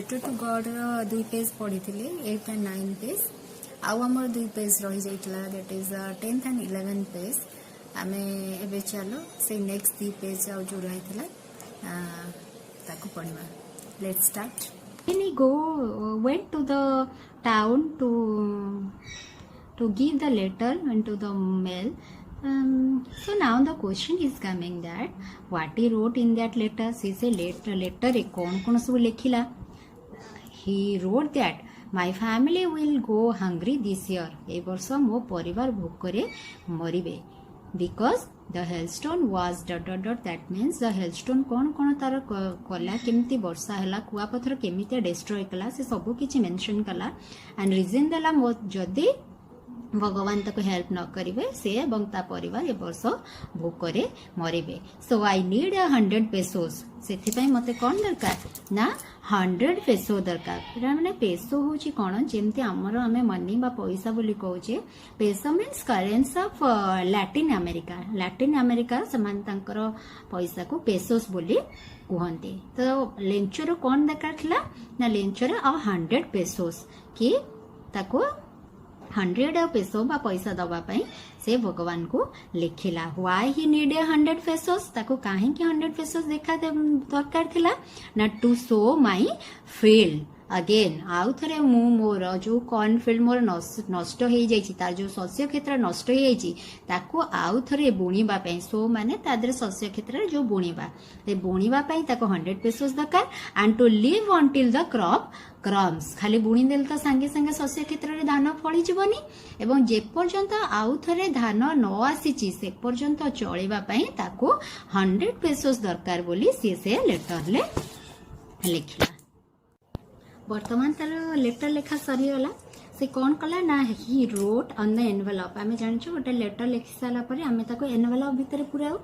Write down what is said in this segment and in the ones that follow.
Letter to God 2 page पढ़ी 8 and 9 page आउ आमर 2 पेज रही जाइतला that is 10th and 11th page आमे एबे चलो से नेक्स्ट 2 पेज आउ जो रही थिला ताको पढ़वा let's start When he went to the town to give the letter into the mail. So now the question is coming that what he wrote in that letter. He said letter कौन सब लिखिला. He wrote that my family will go hungry this year. ए वर्ष मो परिवार Bhokare मरिबे because the hailstone was ... that means the hailstone कौन तार कला केमती वर्षा हैला कुआ पत्थर केमती डिस्ट्रॉय कला से सब किछि मेंशन कला एंड रीजन देला मो जदी भगवान तक हेल्प न करिवे से एवं ता परिवार ए वर्ष भोकरे मरिबे. सो आई नीड 100 पेसोस. सेथिपाई मते कोन दरकार ना 100 पेसो दरकार. माने पेसो होची कोन जेमती हमर हमें मनी बा पैसा बोली कहूचे. Peso means currency of Latin America. Latin America समान तांकर पैसा को पेसोस बोली कहते. तो लेंचर कोन दरकार थिला ना लेंचर 100 पेसोस कि ताको 100 पेसो बा पैसा दबा पाई से भगवान को लिखिला. व्हाई ही नीड 100 पेसोस ताको काहे कि 100 पेसोस देखा दरकार थिला ना to show my field. Again आउ थरे मु मोर जो कॉर्न फील्ड मोर नष्ट हो जाइछि तार जो शस्य क्षेत्र नष्ट हो जाइछि ताको आउ थरे बुणीबा पई. सो माने तादर शस्य क्षेत्र जो बुणीबा ते बुणीबा पई ताको 100 पेसोस दरकार and to live until the crop comes. खाली बुणी देल तो संगे संगे शस्य क्षेत्र रे धान फळी जीवनी एवं जे पर्यंत आउ थरे धान न आसीछि से पर्यंत चळीबा पई ताको 100 पेसोस दरकार बोली से लेटर ले लिखिला. वर्तमान तार लेटर लेखा सरीगला. से कौन कला ना he wrote on the envelope. आम जानछु गोटे लेटर लिखि सारा पर आम ताको एनवेलप भितर पुराऊ.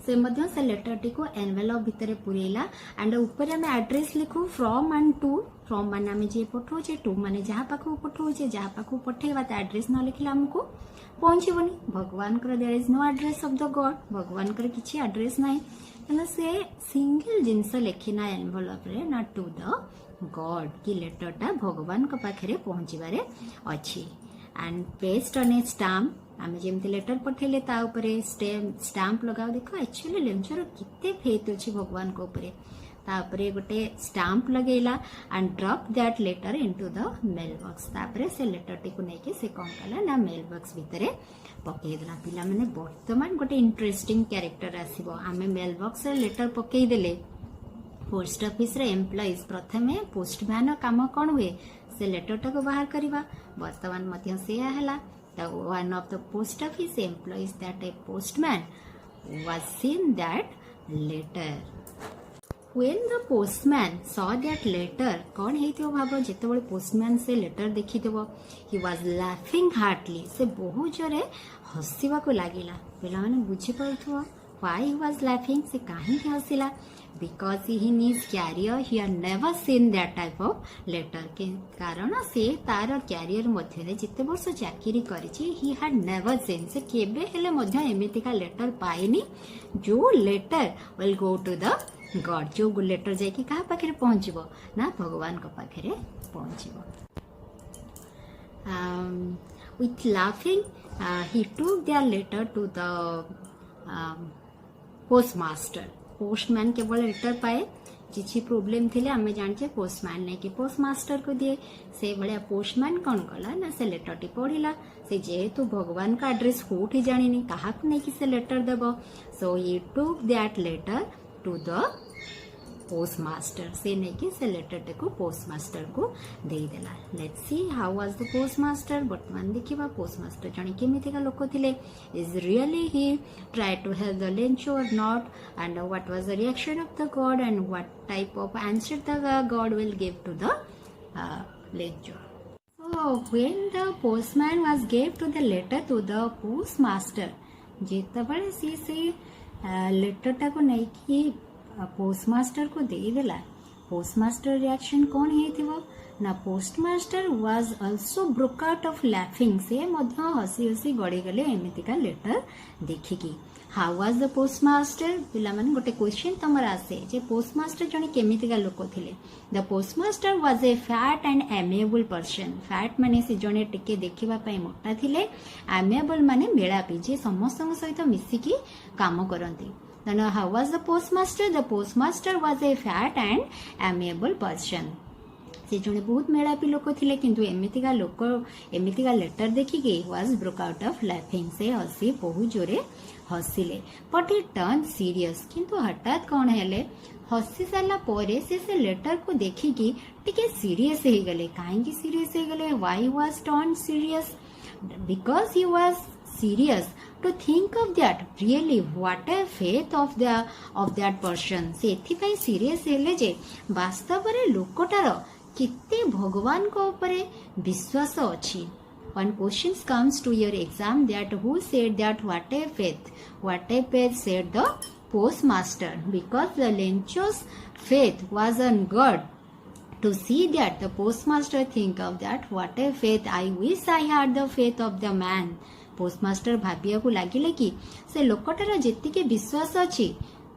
से मध्य से लेटर टी को एनवेलप भितर पुरेला एंड ऊपर आम एड्रेस लिखु फ्रॉम एंड टू. फ्रॉम माने आम जे पठौचे टू माने जहाँ पाखु पठौचे जहाँ पाखु पठेबा ता एड्रेस न लिखिला हमको पहुंचबनी. भगवान कर there is no address of the god. भगवान कर किछि एड्रेस नाही. से सिंगल जिनस लिखिना एनवेलप रे ना टू द गॉड की लेटर टा भगवान को पाखरे पहुंचबारे अछि and paste on A stamp. आमे जेमती लेटर पठेले ता ऊपर स्टाम्प लगाओ. देखो एक्चुअली लेंचर किते फेथ अछि भगवान को ऊपर. ता ऊपर गोटे स्टाम्प लगेला and drop that letter into the mail box. तापरे से लेटर टी को नेके से कोन कला ना मेल बॉक्स भितरे पकई देला. पिला माने वर्तमान गोटे इंटरेस्टिंग कैरेक्टर आसीबो. आमे मेल बॉक्स रे लेटर पकई देले पोस्ट ऑफिस रे एम्प्लॉइज प्रथमे पोस्टमैन काम कौन हुए से लेटर टाको बाहर करवा. वर्तमान मध्य से हैला one of the post office employees that a postman was seen that letter. When the postman saw that letter कौन हेतियो भाबो जेतेबेले पोस्टमैन से लेटर देखिदेबो he was laughing heartily. से बहुत जोरे हसीबा को लागिला. पिला माने बुझी पड़थुवा why he was laughing. से काहे Hasina because he in his career he had never seen that type of letter. के कारण से तार कैरियर मध्य रे जिते वर्ष चाकरी करिछि he had never seen. से केबे हेले मध्य एमितिका लेटर पाइनी जो letter will go to the god. जो लेटर जाके कहा पाखे पहुंचबो ना भगवान को पाखे पहुंचबो. with laughing he took their letter to the postmaster. Postman केवल लेटर पाए किसी प्रोब्लेम थिले आमे जानचे पोस्टमैन ने कि पोस्टमास्टर को दिए. से भलिया पोस्टमैन कौन कला ना से लेटर टी पढ़िला. से जेहेतु भगवान का एड्रेस कोठी जानिनी कहा नहीं कि से लेटर देबो. So he took that letter to the postmaster. से नहीं कि से लेटर को पोस्टमास्टर को दे देला. Let's see how was the postmaster. वर्तमान देखिबा पोस्टमास्टर जणी केमितिका लोक थिले. Is really he try to help the Lencho और not and what was the reaction of the God and what type of answer the God will give to the Lencho. So when the postman was gave to the letter to the postmaster, जेतबळे से letter टा को नहीं कि postmaster को दे देला. Postmaster reaction कौन हेतिबो ना postmaster was also broke out of laughing से मध्य हसी हसी गड़ी गले एमितिका लेटर देखिकी हाउ वाज द पोस्टमास्टर पिला माने गोटे क्वेश्चन तमर आसे जे पोस्टमास्टर जने केमितिका लोक थिले the postmaster was a fat and amiable person fat माने से जने टिके देखिबा पई मोटा थिले एमेबल माने मेलापी जे समस्त सहित मिसिकी काम करंती then how was the postmaster was a fat and amiable person से जने बहुत मेलापी लोक थिले किंतु एमितिका लेटर देखिके was broke out of laughing से हसी बहुत जोरे हसिले बट ही टर्न सीरियस किंतु हठात कौन हेले हसी सारा परे से लेटर को देखिकी टिके सीरियस हे गले काहे सीरियस हे गले why was turn serious because he was serious to think of that really what a faith of that person से एथिपाई सीरियस हेले जे वास्तव रे लोकटार किते भगवान को ऊपर विश्वास अछि one question comes to your exam that who said that what a faith said the postmaster because the Lencho's faith was on God to see that the postmaster think of that what a faith I wish I had the faith of the man postmaster Bhavya को लगिले कि से लोकटार जेतिके विश्वास अछि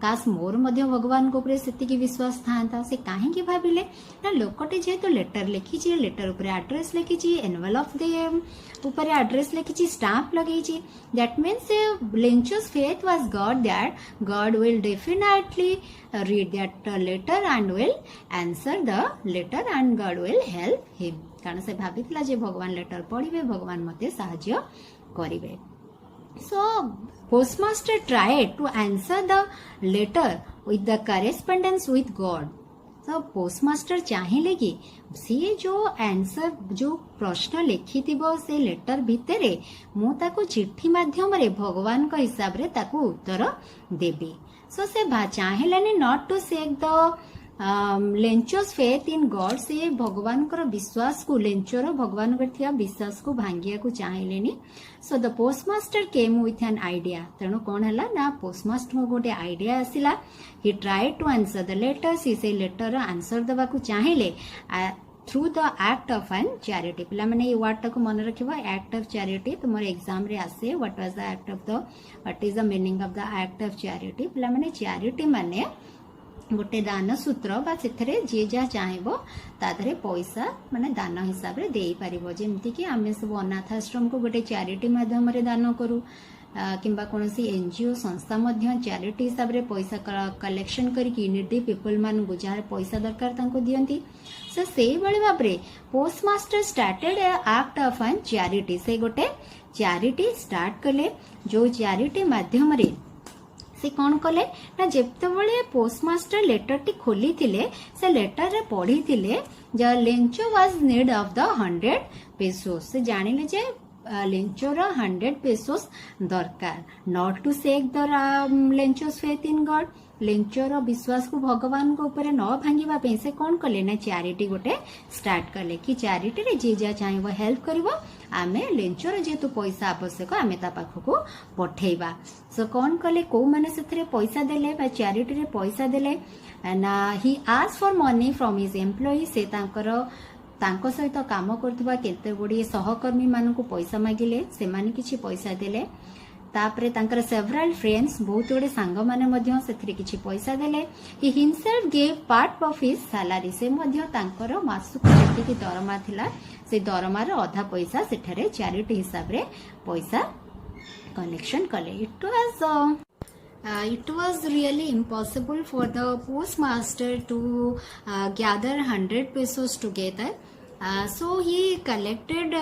काश मोर मध्य भगवान को ऊपर सेतिके विश्वास थांता से काहे कि भाबिले ना लोकटे जेतो लेटर लिखी छी लेटर ऊपर एड्रेस लिखी छी एनवेलप दे ऊपर एड्रेस लिखी छी स्टाम्प लगई छी that means Lencho's faith was God that God will definitely read that letter and will answer the letter and God will help him कारण से भाबितला जे भगवान लेटर पढिबे भगवान मते सहाय्य करिवे so postmaster tried to answer the letter with the correspondence with God so postmaster चाहिए कि सी जो आंसर जो प्रश्न लिखी थिबो से लेटर भितरे मु ताको चिट्ठी माध्यम रे भगवान का हिसाब रे ताको उत्तर देबी so से चाहिलानी not to shake the Lencho's faith in God से भगवान कर विश्वास को लेंचोर भगवान पर थिया विश्वास को भांगिया को चाहिलेनी so the postmaster came with an idea तेणु कौन है ना पोस्टमास्टर को गोटे आइडिया आसिला he tried to answer the letter से लेटर आंसर दबा को चाहिए through the act of an charity पिला माने ये वर्ड को मन रखिबा एक्ट ऑफ चैरिटी तुमर एग्जाम रे आसे what was the act of the what is the meaning of the act of charity पिला माने चैरिटी माने गोटे दान सूत्र बा सेथरे जे जा चाहेबो ताधरे पैसा माने दान हिसाब रे देई परिबो जेमति कि आमे सब अनाथ आश्रम को गोटे चैरिटी माध्यम रे दान करू किंबा कोनसी एनजीओ संस्था मध्य चैरिटी हिसाब रे पैसा कलेक्शन करिकि नीडी पीपल मान गुजार पैसा दरकार तांको दियंती से सेही बळी भाबरे postmaster started act of an charity से गोटे चैरिटी स्टार्ट कले जो चैरिटी माध्यम रे से कौन कले ना जेतेबेले पोस्टमास्टर लेटर टी खोली थिले से लेटर रे पढ़ी थिले ज Lencho was need of the 100 pesos से जानिले जे लेंचोर 100 पेसोस दरकार not to shake the Lencho's faith in God लेंचोर विश्वास को भगवान को ऊपर न भांगिबा पे से कौन कले ना चैरिटी गोटे स्टार्ट कले कि चैरिटी रे जे जा चाहेबो हेल्प करबो आमे लेंचोर जेतु पैसा आवश्यक आमे ता पाखको पठेइबा सो कौन कले को माने सेथरे पैसा देले बा चैरिटी रे पैसा देले ना he ask for money from his employee से तांको सहित काम करथबा केते गुडी सहकर्मी मानकु पैसा मागिले से माने किछि पैसा देले तापरे तांकर सेवरल फ्रेंड्स बहुत गुडे सांग माने मध्य सेथरे किछि पैसा देले he himself give part of his salary से मध्य तांकर मासुक जेतिकी दरमा थिला से दरमार आधा पैसा सेठरे चैरिटी हिसाब रे पैसा कलेक्शन कले it was really impossible for the postmaster to gather 100 pesos together so he collected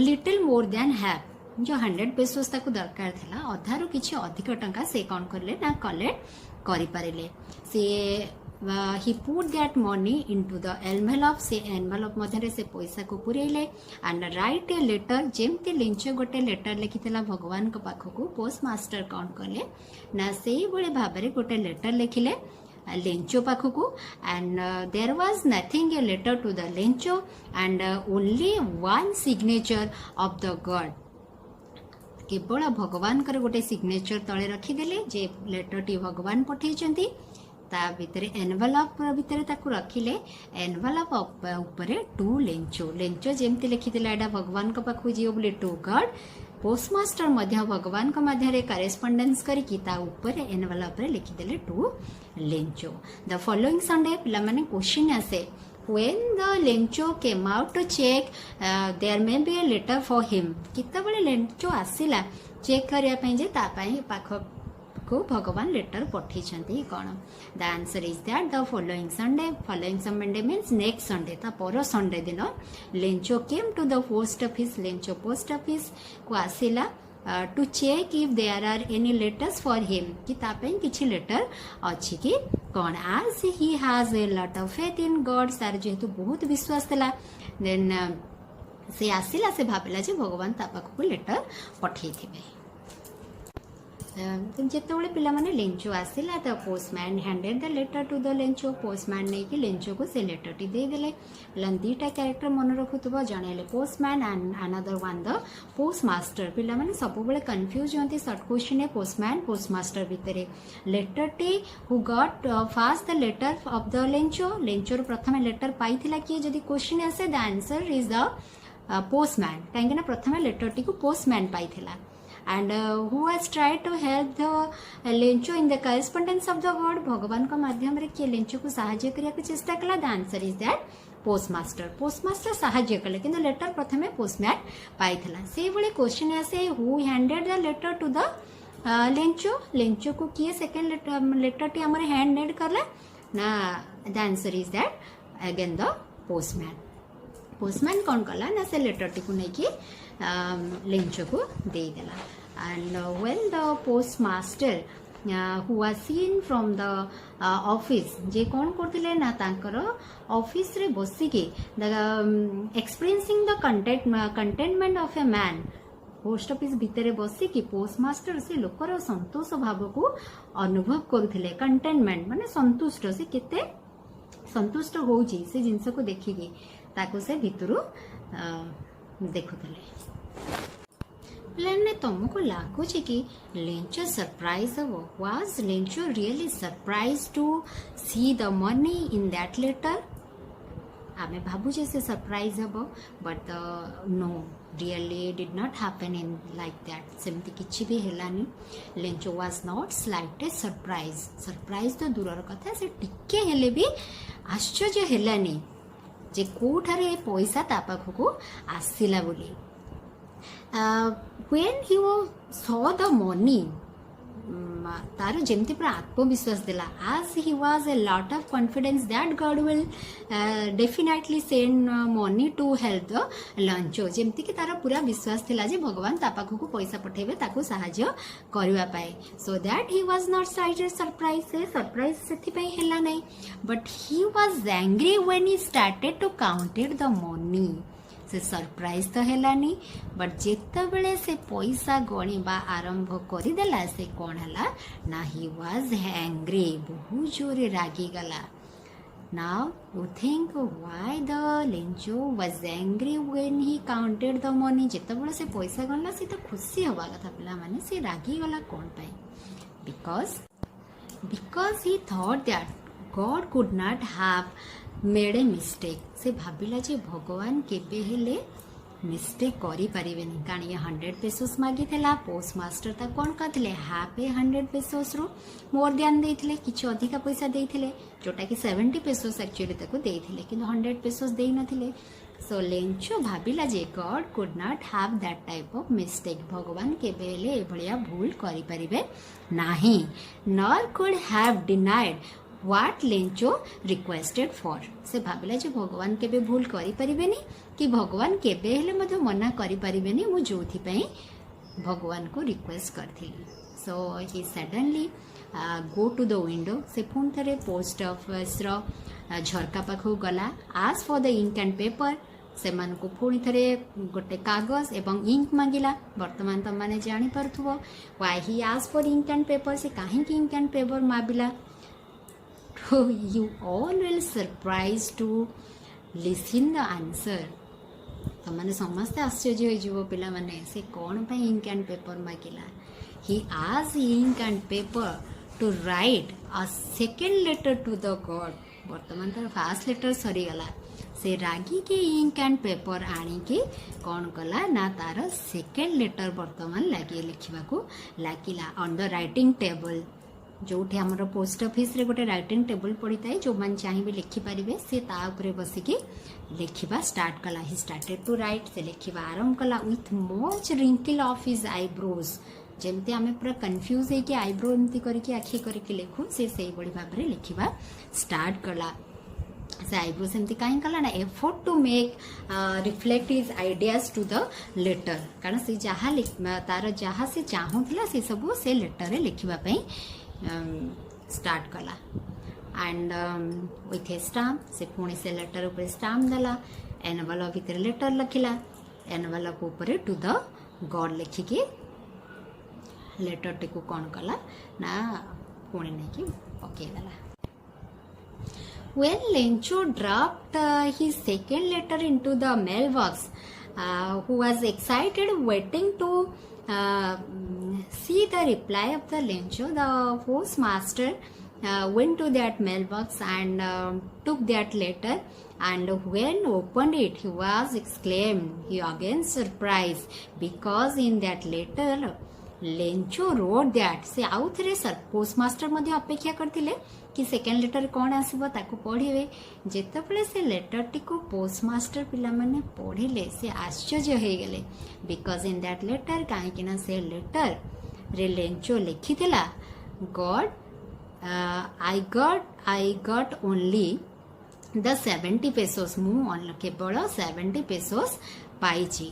little more than half जो 100 पेसोस ताको दरकार थिला अधारु किछि अधिक टंका से कौन करले ना कलेक्ट करि पारिले से he put that money into the envelope से envelope मधरे से पैसा को पुरेले and write a letter जेमती लिंचो गोटे लेटर लिखितला भगवान को पाखको पोस्टमास्टर कौन करले ना सेही बळे भाबरे गोटे लेटर लिखिले लेंचो पाखको and there was nothing a letter to the Lencho and only one signature of the god केवल भगवान कर गोटे सिग्नेचर तले रखिदेले जे लेटर टी भगवान पठेइचंती ता भितर एनवेलप भितर ताकू रखिले एनवेलप ऊपर टू लेंचो लेंचो जेमती लिखिथिला एडा भगवान को पाखु जियो बोले टू गॉड पोस्टमास्टर मध्य भगवान को मध्य करेस्पॉन्डेंस करके ता ऊपर एनवेलप रे लिखिदेले to Lencho the following Sunday पिला माने क्वेश्चन आसे when the lencho came out to check there may be a letter for him किता बळे लेंचो आसिला चेक करिया पई जे ता पई पाख को भगवान लेटर पठे छंती कोन the answer is that the following Sunday means next Sunday ता पर संडे दिन Lencho came to the post office Lencho post office को आसिला to check if there are any letters for him कि तापे किछि लेटर अछि कि कोन आज he has a lot of faith in God सार जेतु बहुत विश्वास थला देन से आसिला से भाबिला जे भगवान ता पाखु लेटर पठेई थिबे जितेबाला पिला माने लेंचो आसिला the postman handed the letter to the Lencho postman नहीं कि लेंचो को से लेटर टी दे देले पिला दीटा कैरेक्टर मन रखुतबो जणेले postman and another one the postmaster पिला माने सब बेले कंफ्यूज होंती शॉर्ट क्वेश्चन है पोस्टमैन पोस्टमास्टर भितरे लेटर टी who got first the letter of the Lencho Lencho प्रथम लेटर पाइथिला कि जदी क्वेश्चन आसे the answer is the postman काहेकि ना प्रथम लेटर टी को पोस्टमैन पाइथिला and who has tried to help the lencho in the correspondence of the god भगवान का माध्यम रे के लेंचो को सहाय्य करिया के चेष्टा कला the answer is that postmaster सहाय्य कले किंतु लेटर प्रथमे पोस्टमैन पाइथला से बळे क्वेश्चन आसे who handed the letter to the Lencho को किए सेकंड लेटर टी हमरे हैंडेड करला ना the answer is that again the postman कौन कला ना से लेटर टी को नहीं कि लेंचो को दे देला and when the postmaster who was seen from the office जे कौन करथिले ना तांकर ऑफिस रे बसी के the experiencing the contentment of a man post office भितरे बसी कि पोस्टमास्टर से लोकर संतोष भाव को अनुभव करथिले कंटेनमेंट माने संतुष्ट से केते संतुष्ट होउची से जिंस को देखिके ताको से भितरु देखुथिले प्लान तुमको लगुच कि लेंचो सरप्राइज हम was Lencho really surprise to see the money in that letter आमे भाबुचे से सरप्राइज हम but no really did not happen in like that सेमती किछि भी हेलानी Lencho was not slightest surprise तो दूरर कथा से टिके हेले भी आश्चर्य हेलानी जे कोठारे पैसा ता पाखको आसिला बोली when he saw the money तारो जेमती पर आत्मविश्वास दिला as he was a lot of confidence that God will definitely send money to help the luncho जेमती कि तारो पूरा विश्वास थिला जे भगवान ता पाखको पैसा पठेबे ताको सहाय्य करबा पाए so that he was not surprised सेथि पई हेला नै but he was angry when he started to counted the money से सरप्राइज तो हेलानी बट जेते बेले से पैसा गणिबा आरंभ करि देला से कोन हला ना ही वाज एंग्री बहुत जोरे रागी गला now you think why the Lencho was angry when he counted the money जेते बेले से पैसा गणला से तो खुशी होबा कथा पिला माने से रागी गला कोन पाए because he thought that God could not have made a mistake से भाविला जे भगवान केबे हेले मिस्टेक करि परिबेनी कारण ये 100 पेसोस मागी थेला पोस्टमास्टर ता कोन कहथिले हाफ ए 100 पेसोस रो मोर ध्यान देथिले किछ अधिक पैसा देथिले जोटा कि 70 पेसोस एक्चुअली ताको देथिले किंतु 100 पेसोस देई नथिले सो लेंचो भाविला जे God could not have that type of mistake भगवान केबे हेले ए भलिया भूल करि परिबे नाही nor could have denied what Lencho requested for से भाविला जे भगवान केबे भूल करि परिबेनी कि भगवान केबे हेले मधे मना करि परिबेनी मु जोथि पई भगवान को रिक्वेस्ट करथिली so he suddenly go to the window से पुन थरे पोस्ट ऑफिस रो झरका पाखु गला ask for the ink and paper से मन को पुणी थरे गोटे कागज एवं इंक मांगिला वर्तमान तुम माने जानि परथुबो why he ask for ink and paper से काहे कि इंक एंड पेपर माबिला So you all will surprised to listen the answer. तो माने समस्त आश्चर्य होई जीवो पिला माने से कोन पे इंक एंड पेपर मागिला. He asked ink and paper to write a second letter to the god. ବର୍ତ୍ତମାନ ତାର ଫାଷ୍ଟ ଲେଟର ସରିଗଲା, ସେ ରାଗିକି ଇଙ୍କ ଆଣ୍ଡ ପେପର ଆଣିକି କ'ଣ କଲା ନା ତାର ସେକେଣ୍ଡ ଲେଟର ବର୍ତ୍ତମାନ ଲେଖିବାକୁ ଲାଗିଲା ଅନ୍ ଦ ରାଇଟିଂ ଟେବୁଲ। ଯୋଉଠି ଆମର ପୋଷ୍ଟ ଅଫିସରେ ଗୋଟେ ରାଇଟିଂ ଟେବୁଲ ପଡ଼ିଥାଏ, ଯେଉଁମାନେ ଚାହିଁବେ ଲେଖିପାରିବେ, ସେ ତା ଉପରେ ବସିକି ଲେଖିବା ଷ୍ଟାର୍ଟ କଲା। ହି ଷ୍ଟାର୍ଟେଡ୍ ଟୁ ରାଇଟ୍, ସେ ଲେଖିବା ଆରମ୍ଭ କଲା with much wrinkle of his eyebrows. ଯେମିତି ଆମେ ପୁରା କନଫ୍ୟୁଜ ହେଇକି ଆଇବ୍ରୋ ଏମିତି କରିକି ଆଖି କରିକି ଲେଖୁ, ସେ ସେଇଭଳି ଭାବରେ ଲେଖିବା ଷ୍ଟାର୍ଟ କଲା। ସେ ଆଇବ୍ରୋ ସେମିତି କାହିଁ କଲା ନା effort to make reflect his ideas to the letter, କାରଣ ସେ ଯାହା ତାର ଯାହା ସେ ଚାହୁଁଥିଲା ସେ ସବୁ ସେ ଲେଟରରେ ଲେଖିବା ପାଇଁ ଷ୍ଟାର୍ଟ କଲା। ଆଣ୍ଡ ୱିଥ୍ ଏ ଷ୍ଟାମ୍ପ, ସେ ପୁଣି ସେ ଲେଟର ଉପରେ ଷ୍ଟାମ୍ପ ଦେଲା। ଏନଭଲପ ଭିତରେ ଲେଟର ଲେଖିଲା, ଏନଭଲପ ଉପରେ ଟୁ ଦ ଗଡ୍ ଲେଖିକି ଲେଟରଟିକୁ କ'ଣ କଲା ନା ପୁଣି ନେଇକି ପକେଇଦେଲା। When Lencho dropped his second letter into the mailbox, who was excited waiting to see the reply of the Lencho, the postmaster went to that mailbox and took that letter, and when opened it, he was exclaimed, he again surprised, because in that letter Lencho wrote that, से आउ थे sir postmaster मध्य अपेक्षा करथिले कि second letter कौन आसीबो ताको पढ़िबे। जेतेबेले से letter टी को पोस्टमास्टर पिला माने पढ़िले, से आश्चर्य हो गले, बिकॉज इन दैट लेटर काहे कि ना से लेटर रे लेंचो लिखिथिला God I got only the 70 pesos, मु केवल 70 पेसोस पाइची,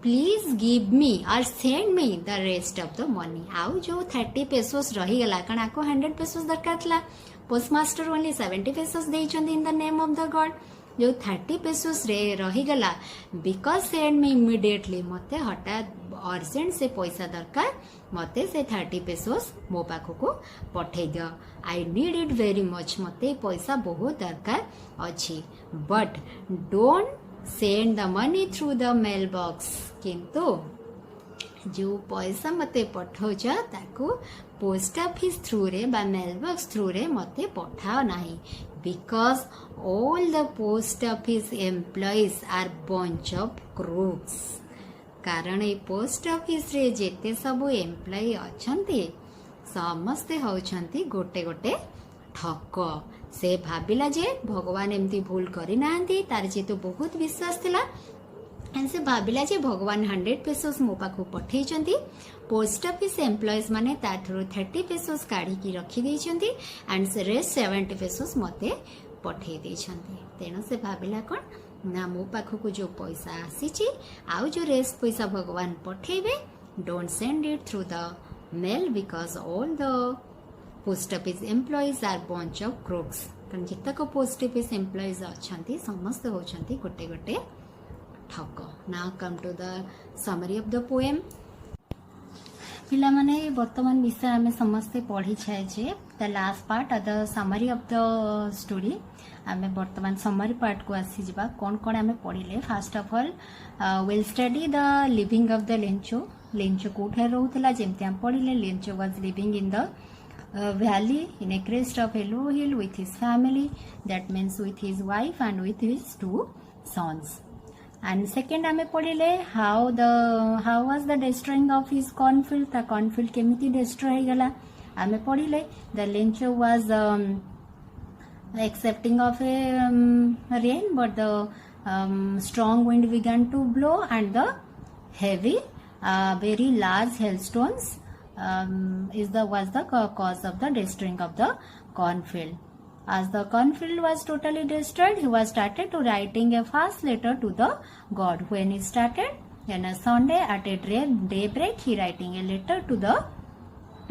प्लीज गिव मी और send me the rest of the money. आउ जो 30 पेसोस रहीगला, कारण आपको 100 पेसोस दरकार था, पोस्टमास्टर ओनली 70 पेसोस देइछन्ती in the name of the God. जो 30 पेसोस रे रहीगला, बिकॉज सेंड मी इमिडिएटली, मते हठात अर्जेंट से पैसा दरकार, मते से 30 पेसोस मो पाखको पठे दियो। I need it very much, मते पैसा बहुत दरकार अछि, but don't send the money through the mail box. किंतु जो पैसा मते पठौछ ताकू पोस्ट ऑफिस थ्रू रे बा मेल बॉक्स थ्रू रे मते पठाओ नाही, because all the post office employees are bunch of crooks. कारण ए पोस्ट ऑफिस रे जेते सब एम्प्लॉय अछंती समस्ते होछंती गोटे गोटे ठक। से भाविला जे भगवान एमती भूल करी नांती, तार जेतु बहुत विश्वास थिला, एंड से भाविला जे भगवान 100 पेसोस मो पाखु पठेइचंती, पोस्ट ऑफिस एम्प्लॉइज माने ताठरो 30 पेसोस काढी की रखी देइचंती, एंड से रेस्ट 70 पेसोस मते पठेइ देइचंती। तेनो से भाविला कोन ना मो पाखु जो पैसा आसीची, आउ जो रेस्ट पैसा भगवान पठेइबे, don't send it through the mail, because all the post office employees are bunch of crooks. कारण जितक पोस्ट ऑफिस एम्प्लॉइज अछंती समस्त होछंती गोटे गोटे ठक। Now come to the summary of the poem. पिला माने वर्तमान विषय आमे समस्ते पढ़ी छे जे the last part of the summary of the story. आमे वर्तमान समरी पार्ट को आसी जिबा कोन कोन आमे पढ़िले। First of all will study the living of the Lencho. Lencho कोठे रहउतला, जेमते हम पढ़िले Lencho was living in the valley in a crest of a low hill with his family, that means with his wife and with his 2 sons. And second ame padile how was the destroying of his cornfield, the cornfield kemiti destroy gala ame padile. The Lencho was accepting of a rain, but the strong wind began to blow and the heavy very large hailstones was the cause of the destroying of the cornfield. As the cornfield was totally destroyed, he was started to writing a fast letter to the god. When he started on a Sunday at a daybreak, he writing a letter to the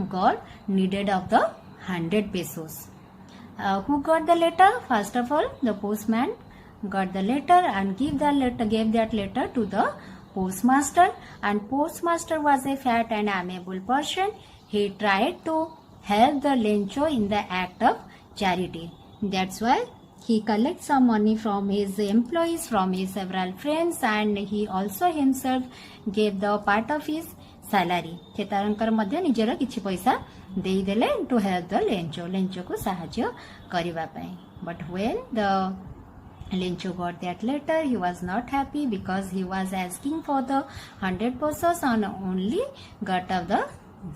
god needed of the 100 pesos. Who got the letter? First of all, the postman got the letter and gave that letter to the postmaster, and postmaster was a fat and amiable person. He tried to help the Lencho in the act of charity. That's why he collects some money from his employees, from his several friends, and he also himself gave the part of his salary से तारंकर मध्य निजर किछि पैसा देदेले to help the Lencho को साहाଯ୍य करबा पई but when the Lencho got that letter, he was not happy because he was asking for the 100 pesos and only got of the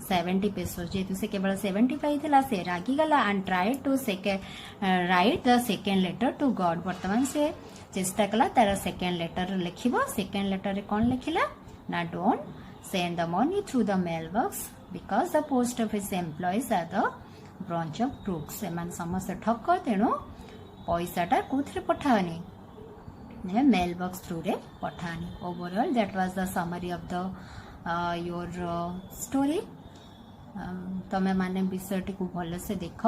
70 pesos. जेतु से केवल 75 थिला से रागी गला and tried to write the second letter to God. वर्तमान से चेष्टा कला तार second letter लिखिबो. second letter रे कोन लिखिला ना don't send the money through the mailbox because the post office employees are the branch of crooks. एमान समस्त ठक तेणु पैसाटा कोथरे पठानी मेल बॉक्स थ्रू रे Pathani. Overall that was the summary of the your story. तमे माने विषयटी को भल से देख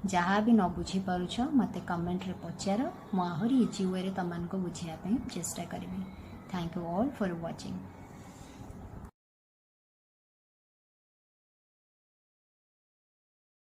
जहाँ भी न बुझी पारुछ मते कमेंट रे पचार मु आहरी इजी वे रे तमान को बुझिया पे चेष्टा करिबी. Thank you all for watching.